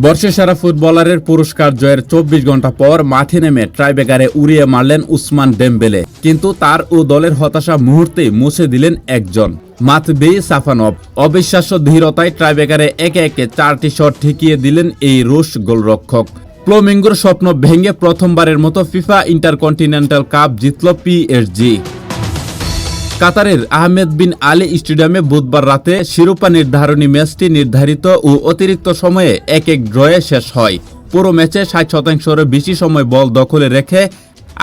বর্ষসেরা ফুটবলারের পুরস্কার জয়ের ২৪ ঘন্টা পর মাঠে নেমে ট্রাইব্রেকারে উড়িয়ে মারলেন উসমান ডেম্বেলে, কিন্তু তার ও দলের হতাশা মুহূর্তেই মুছে দিলেন একজন, মাতবি সাফানভ। অবিশ্বাস্য ধীরতায় ট্রাইব্রেকারে একে একে 4টি শট ঠেকিয়ে দিলেন এই রুশ গোলরক্ষক। ফ্লামিঙ্গোর স্বপ্ন ভেঙে প্রথমবারের মতো ফিফা ইন্টারকন্টিনেন্টাল কাপ জিতল পিএসজি। কাতারের আহমেদ বিন আলী স্টেডিয়ামে বুধবার রাতে শিরোপা নির্ধারণী ম্যাচটি নির্ধারিত ও অতিরিক্ত সময়ে 1-1 ড্রয়ে শেষ হয়। পুরো ম্যাচে 60%-এরও বেশি সময় বল দখলে রেখে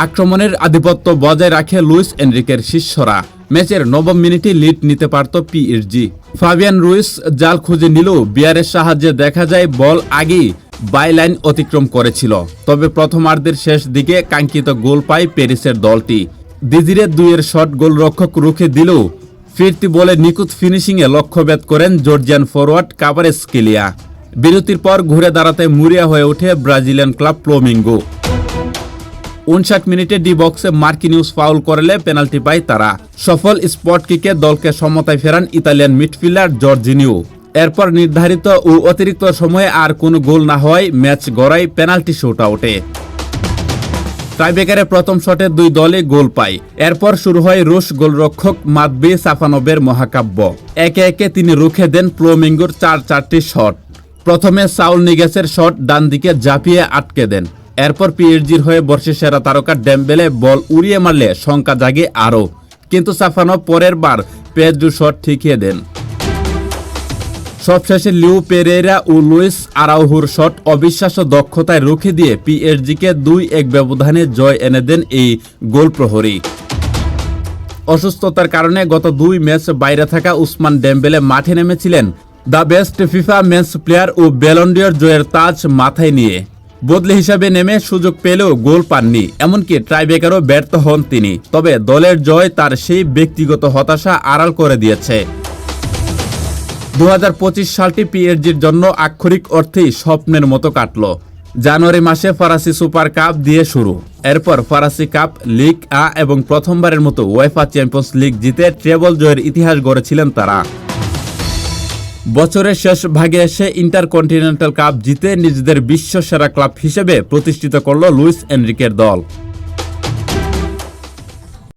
আক্রমণের আধিপত্য বজায় রাখে লুইস এনরিকের শিষ্যরা। ম্যাচের 9ম মিনিটে লিড নিতে পারত পিএসজি। ফাবিয়ান রুইস জাল খুঁজে নিলেও বিয়ারের সাহায্যে দেখা যায় বল আগেই বাইলাইন অতিক্রম করেছিল। তবে প্রথমার্ধের শেষ দিকে কাঙ্ক্ষিত গোল পায় প্যারিসের দলটি। দিজিরে 2-এর শট গোলরক্ষক রুখে দিলেও ফিরতি বলে নিখুঁত ফিনিশিংয়ে লক্ষ্যভেদ করেন জর্জিয়ান ফরওয়ার্ড কাভারেজকেলিয়া। বিরতির পর ঘুরে দাঁড়াতে মুরিয়া হয়ে ওঠে ব্রাজিলিয়ান ক্লাব ফ্লামিঙ্গো। 59 মিনিটে ডি বক্সে মার্কিনিউস ফাউল করলে পেনাল্টি পায় তারা। সফল স্পট কিকে দলকে সমতায় ফেরান ইতালিয়ান মিডফিল্ডার জর্জিনিও। এরপর নির্ধারিত ও অতিরিক্ত সময়ে আর কোনো গোল না হওয়ায় ম্যাচ গড়ায় পেনাল্টি শুটআউটে। টাইব্রেকারে প্রথম শটে 2 দলই গোল পায়। এরপর শুরু হয় রুশ গোলরক্ষক মাতবি সাফানভের মহাকাব্য। একে একে তিনি রুখে দেন ফ্লামিঙ্গোর 4টি শট। প্রথমে সাউল নিগেসের শট ডান দিকে ঝাঁপিয়ে আটকে দেন। এরপর পিএসজির হয়ে বর্ষসেরা তারকা ডেম্বেলে বল উড়িয়ে মারলে শঙ্কা জাগে আরও, কিন্তু সাফানভ পরের বার পেদ্রু শট ঠেকিয়ে দেন। সবশেষে লিও পেরেরা ও লুইস আরাউহোর শট অবিশ্বাস্য দক্ষতায় রুখে দিয়ে পিএসজিকে 2-1 ব্যবধানে জয় এনে দেন এই গোল প্রহরী। অসুস্থতার কারণে গত 2 ম্যাচ বাইরে থাকা উসমান ডেম্বেলে মাঠে নেমেছিলেন the best FIFA men's player ও ব্যালন ডি'র জয়ের তাজ মাথায় নিয়ে। বদলি হিসাবে নেমে সুযোগ পেলেও গোল পাননি, এমনকি টাইব্রেকারও ব্যর্থ হন তিনি। তবে দলের জয় তার সেই ব্যক্তিগত হতাশা আড়াল করে দিয়েছে। 2025 সালটি পিএসজির জন্য আক্ষরিক অর্থেই স্বপ্নের মতো কাটল। জানুয়ারি মাসে ফরাসি সুপার কাপ দিয়ে শুরু, এরপর ফরাসি কাপ, লিগ আ এবং প্রথমবারের মতো উয়েফা চ্যাম্পিয়ন্স লিগ জিতে ট্রেবল জয়ের ইতিহাস গড়েছিলেন তারা। বছরের শেষ ভাগে এসে ইন্টারকন্টিনেন্টাল কাপ জিতে নিজেদের বিশ্বসেরা ক্লাব হিসেবে প্রতিষ্ঠিত করল লুইস এনরিকের দল।